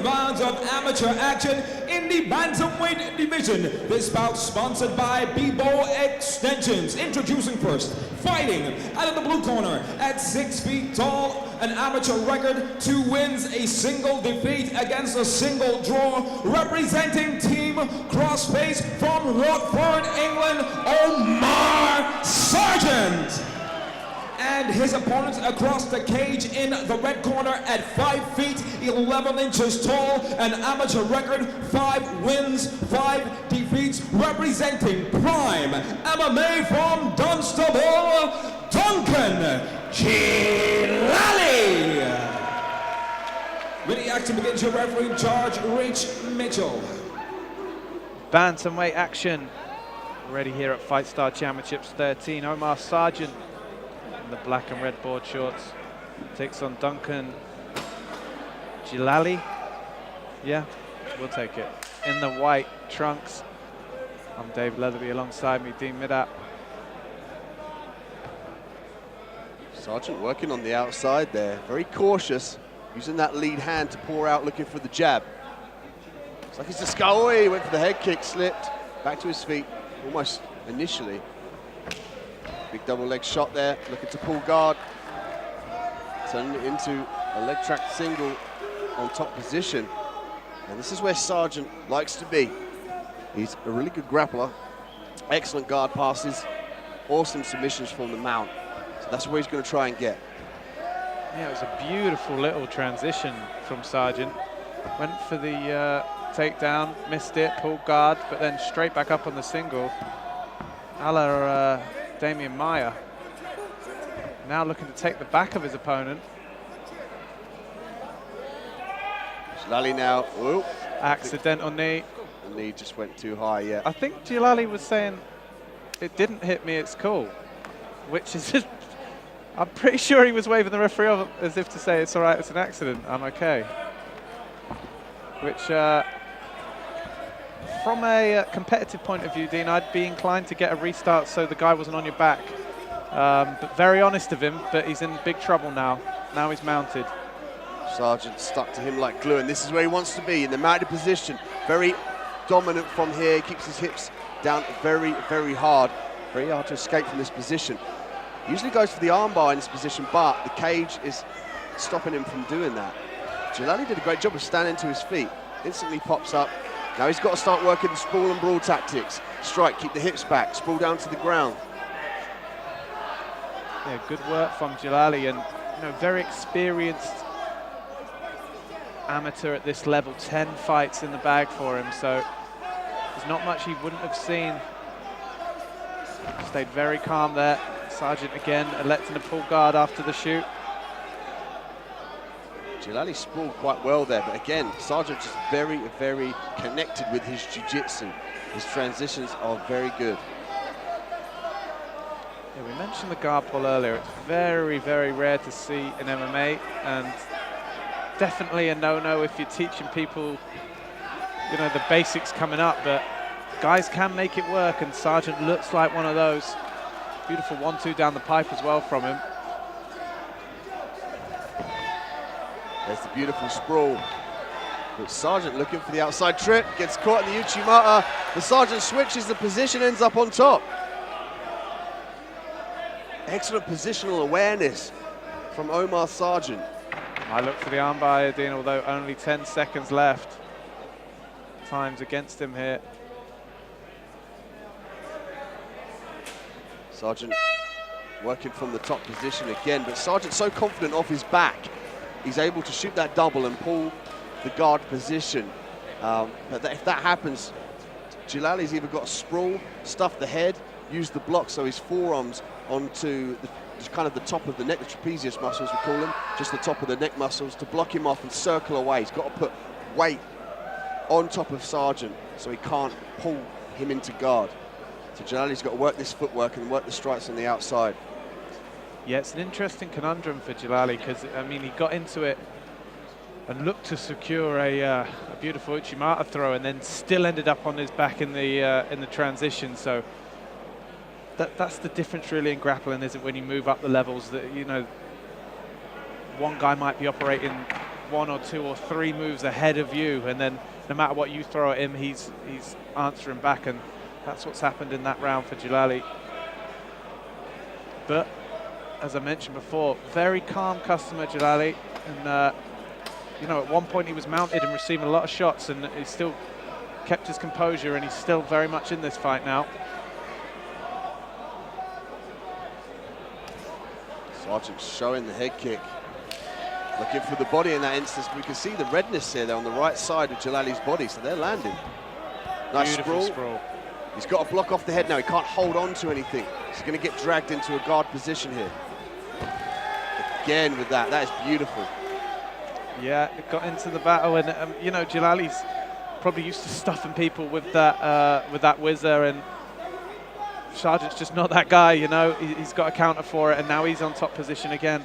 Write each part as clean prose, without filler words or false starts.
rounds of amateur action in the Bantamweight division. This bout sponsored by Bebo Extensions. Introducing first, fighting out of the blue corner at 6 feet tall, an amateur record, 2 wins, a single defeat against a single draw, representing Team Crossface from Rockford, England, Omar Sargent. And his opponents across the cage in the red corner at 5 feet 11 inches tall, an amateur record, 5 wins, 5 defeats, representing Prime MMA from Dunstable, Duncan Djillali. When the action begins, your referee in charge, Rich Mitchell. Bantamweight action already here at FIGHTSTAR Championships 13. Omar Sargent in the black and red board shorts takes on Duncan Djillali. Yeah, we'll take it. In the white trunks, I'm Dave Leatherby, alongside me, Dean Midat. Sargent working on the outside there, very cautious, using that lead hand to pour out, looking for the jab. It's like he's just he went for the head kick, slipped, back to his feet, almost initially. Big double leg shot there, looking to pull guard. Turning it into a leg track single on top position. And this is where Sargent likes to be. He's a really good grappler, excellent guard passes, awesome submissions from the mount. So that's where he's going to try and get. Yeah, it was a beautiful little transition from Sargent. Went for the takedown, missed it, pulled guard, but then straight back up on the single. A la Damian Maia. Now looking to take the back of his opponent. Djillali now, whoa. Accidental knee. The knee just went too high, yeah. I think Djillali was saying, it didn't hit me, it's cool. Which is just, I'm pretty sure he was waving the referee off as if to say, it's all right, it's an accident, I'm okay. Which, from a competitive point of view, Dean, I'd be inclined to get a restart so the guy wasn't on your back. But very honest of him, but he's in big trouble now. Now he's mounted. Sargent stuck to him like glue, and this is where he wants to be, in the mounted position. Very dominant from here, keeps his hips down very, very hard. Very hard to escape from this position. Usually goes for the armbar in this position, but the cage is stopping him from doing that. Djillali did a great job of standing to his feet. Instantly pops up. Now he's got to start working the sprawl and brawl tactics. Strike, keep the hips back, sprawl down to the ground. Yeah, good work from Djillali, and very experienced amateur at this level. 10 fights in the bag for him, so there's not much he wouldn't have seen. Stayed very calm there. Sargent again electing to pull guard after the shoot. Djillali sprawled quite well there, but again, Sargent just very, very connected with his jiu-jitsu. His transitions are very good. Yeah, we mentioned the guard pull earlier. It's very, very rare to see in MMA, and definitely a no-no if you're teaching people, the basics coming up, but guys can make it work, and Sargent looks like one of those. Beautiful 1-2 down the pipe as well from him. There's the beautiful sprawl. But Sargent looking for the outside trip, gets caught in the Uchimata. The Sargent switches the position, ends up on top. Excellent positional awareness from Omar Sargent. I look for the armbar, Dean, although only 10 seconds left. Time's against him here. Sargent working from the top position again, but Sargent's so confident off his back, he's able to shoot that double and pull the guard position. But if that happens, Djillali's either got to sprawl, stuff the head, use the block so his forearms onto just kind of the top of the neck, the trapezius muscles we call them, just the top of the neck muscles, to block him off and circle away. He's got to put weight on top of Sargent so he can't pull him into guard. So Djillali's got to work this footwork and work the strikes on the outside. Yeah, it's an interesting conundrum for Djillali, because, he got into it and looked to secure a beautiful Uchimata throw, and then still ended up on his back in the transition. So that's the difference really in grappling, is it, when you move up the levels, that one guy might be operating 1 or 2 or 3 moves ahead of you, and then no matter what you throw at him, he's answering back, and that's what's happened in that round for Djillali. But as I mentioned before, very calm customer, Djillali, and you know, at one point he was mounted and receiving a lot of shots, and he still kept his composure, and he's still very much in this fight now. Sargent showing the head kick, looking for the body in that instance. We can see the redness here there on the right side of Djillali's body, so they're landing. Nice sprawl. He's got to block off the head now. He can't hold on to anything. He's going to get dragged into a guard position here. Again with that is beautiful. Yeah, it got into the battle, and you know, Djillali's probably used to stuffing people with that whizzer, and Sargent's just not that guy, you know. He's got a counter for it, and now he's on top position again.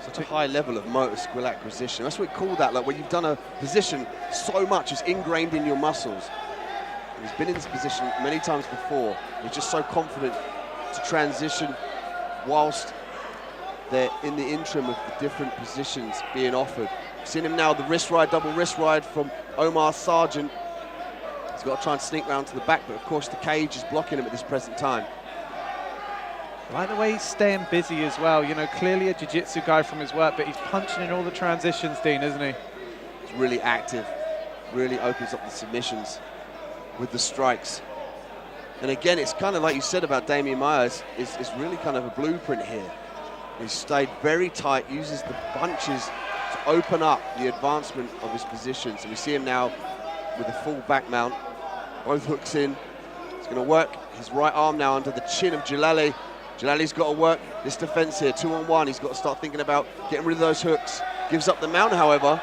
Such a high level of motor skill acquisition. That's what we call that, like when you've done a position so much, it's ingrained in your muscles. And he's been in this position many times before. He's just so confident to transition whilst they're in the interim of the different positions being offered. Seen him now, the wrist ride, double wrist ride from Omar Sargent. He's got to try and sneak round to the back, but of course the cage is blocking him at this present time. I like the way he's staying busy as well. You know, clearly a jiu-jitsu guy from his work, but he's punching in all the transitions, Dean, isn't he? He's really active, really opens up the submissions with the strikes. And again, it's kind of like you said about Damian Myers, it's really kind of a blueprint here. He's stayed very tight, uses the punches to open up the advancement of his positions. And we see him now with a full back mount, both hooks in. He's going to work his right arm now under the chin of Djillali. Djillali's got to work this defense here, 2-on-1. He's got to start thinking about getting rid of those hooks. Gives up the mount, however.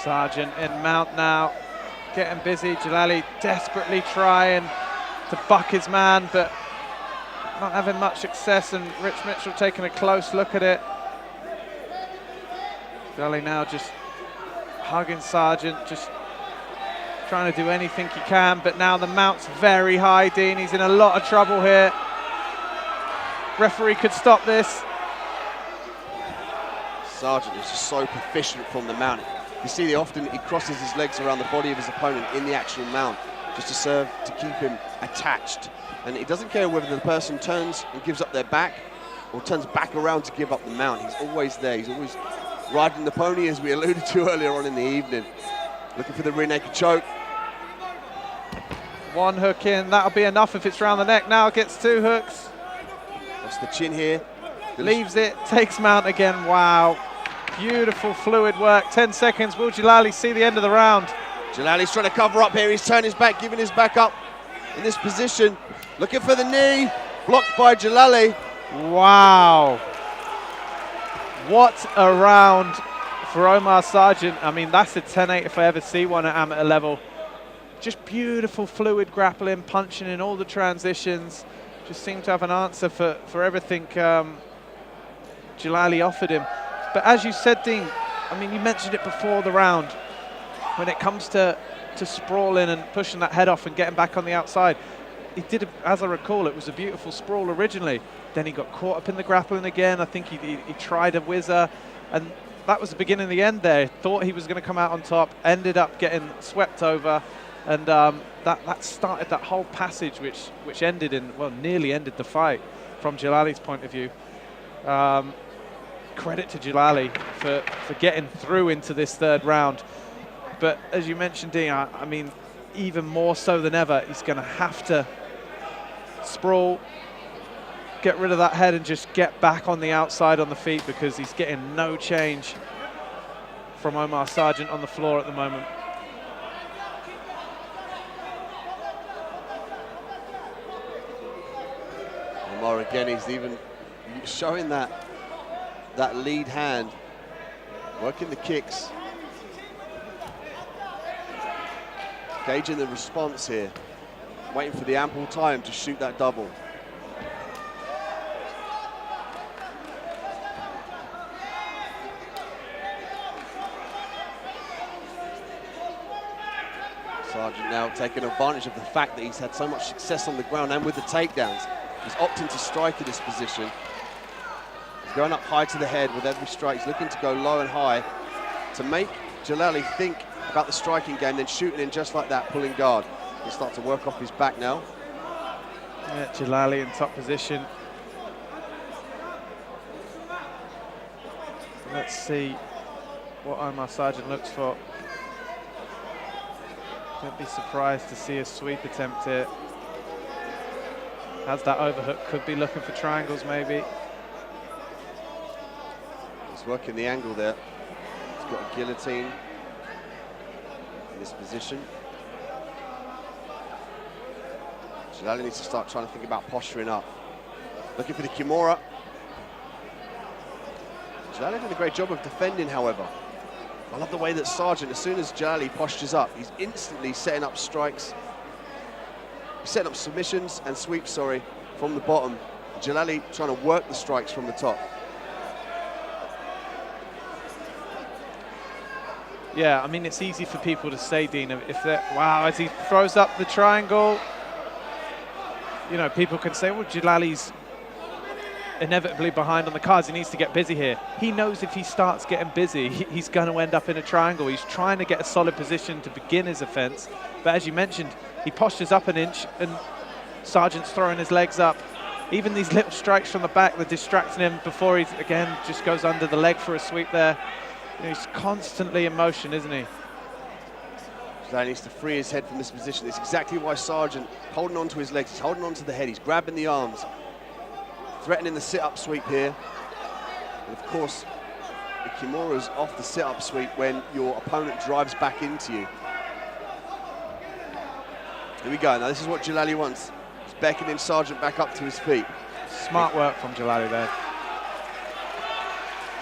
Sargent in mount now, getting busy. Djillali desperately trying to buck his man, but not having much success, and Rich Mitchell taking a close look at it. Djillali now just hugging Sargent, just trying to do anything he can, but now the mount's very high, Dean. He's in a lot of trouble here. Referee could stop this. Sargent is just so proficient from the mount. You see he crosses his legs around the body of his opponent in the actual mount, just to serve to keep him attached. And he doesn't care whether the person turns and gives up their back or turns back around to give up the mount. He's always there. He's always riding the pony, as we alluded to earlier on in the evening. Looking for the rear naked choke. One hook in, that'll be enough if it's round the neck. Now it gets 2 hooks. That's the chin here. Leaves it, takes mount again. Wow. Beautiful fluid work. 10 seconds. Will Djillali see the end of the round? Djillali's trying to cover up here. He's turned his back, giving his back up in this position. Looking for the knee. Blocked by Djillali. Wow. What a round for Omar Sargent. I mean, that's a 10-8 if I ever see one at amateur level. Just beautiful fluid grappling, punching in all the transitions. Just seemed to have an answer for everything Djillali offered him. But as you said, Dean, I mean, you mentioned it before the round, when it comes to sprawling and pushing that head off and getting back on the outside, he did, as I recall, it was a beautiful sprawl originally. Then he got caught up in the grappling again. I think he tried a whizzer, and that was the beginning and the end there. Thought he was going to come out on top, ended up getting swept over, and that started that whole passage which ended in, well, nearly ended the fight from Djillali's point of view. Credit to Djillali for getting through into this 3rd round. But as you mentioned, Dean, I mean, even more so than ever, he's going to have to sprawl, get rid of that head, and just get back on the outside on the feet, because he's getting no change from Omar Sargent on the floor at the moment. Omar again, he's even showing that lead hand, working the kicks, gauging the response here, waiting for the ample time to shoot that double. Sargent now taking advantage of the fact that he's had so much success on the ground and with the takedowns. He's opting to strike in this position. He's going up high to the head with every strike. He's looking to go low and high to make Djillali think about the striking game, then shooting in just like that, pulling guard. He'll start to work off his back now. Yeah, Djillali in top position. Let's see what Omar Sargent looks for. Don't be surprised to see a sweep attempt here. Has that overhook, could be looking for triangles maybe. He's working the angle there. He's got a guillotine in this position. Djillali needs to start trying to think about posturing up. Looking for the Kimura. Djillali did a great job of defending, however. I love the way that Sargent, as soon as Djillali postures up, he's instantly setting up strikes. He's setting up submissions and sweeps, sorry, from the bottom. Djillali trying to work the strikes from the top. Yeah, I mean, it's easy for people to say, Dean, if they're, wow, as he throws up the triangle, you know, people can say, well, Djillali's inevitably behind on the cards. He needs to get busy here. He knows if he starts getting busy, he's going to end up in a triangle. He's trying to get a solid position to begin his offense. But as you mentioned, he postures up an inch and Sargent's throwing his legs up. Even these little strikes from the back, they're distracting him before he, again, just goes under the leg for a sweep there. You know, he's constantly in motion, isn't he? Djillali needs to free his head from this position. It's exactly why Sargent holding on to his legs, he's holding on to the head, he's grabbing the arms, threatening the sit-up sweep here. And of course, the Kimura's off the sit-up sweep when your opponent drives back into you. Here we go. Now this is what Djillali wants. He's beckoning Sargent back up to his feet. Smart work from Djillali there.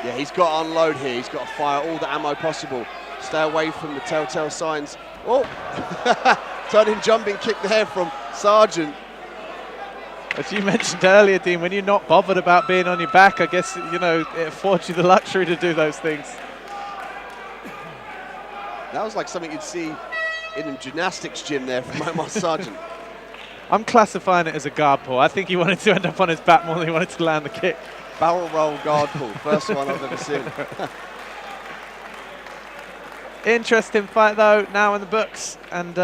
Yeah, he's got to unload here. He's got to fire all the ammo possible. Stay away from the telltale signs. Oh, turning jumping kick there from Sargent. As you mentioned earlier, Dean, when you're not bothered about being on your back, I guess, you know, it affords you the luxury to do those things. That was like something you'd see in a gymnastics gym there from Omar Sargent. I'm classifying it as a guard pull. I think he wanted to end up on his back more than he wanted to land the kick. Barrel roll guard pull, first one I've ever seen. Interesting fight, though, now in the books. And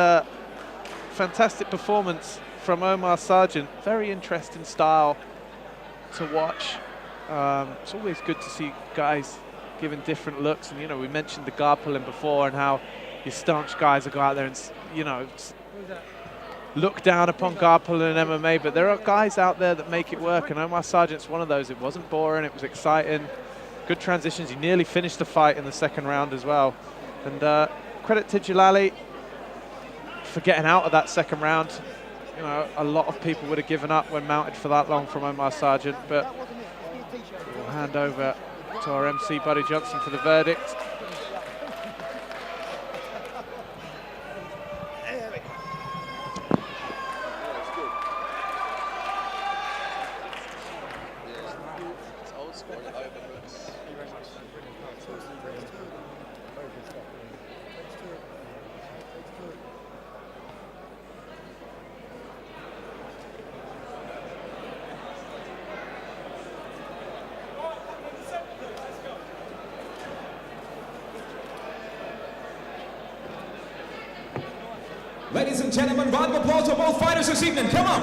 fantastic performance from Omar Sargent. Very interesting style to watch. It's always good to see guys giving different looks. And, you know, we mentioned the guard pulling before and how your staunch guys will go out there and, you know, look down upon guard pulling in MMA. But there are guys out there that make it work. And Omar Sargent's one of those. It wasn't boring. It was exciting. Good transitions. He nearly finished the fight in the second round as well. And credit to Djillali for getting out of that second round. You know, a lot of people would have given up when mounted for that long from Omar Sargent, but we'll hand over to our MC, Buddy Johnson, for the verdict. Ladies and gentlemen, round of applause for both fighters this evening. Come on.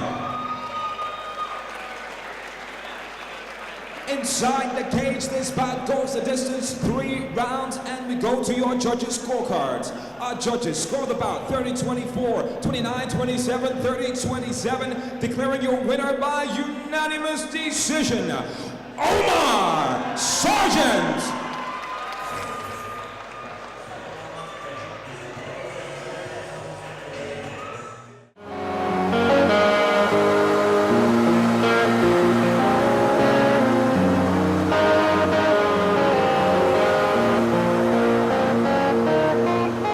Inside the cage, this bout goes the distance, 3 rounds, and we go to your judges' scorecards. Our judges score the bout 30-24, 29-27, 30-27, declaring your winner by unanimous decision, Omar Sargent.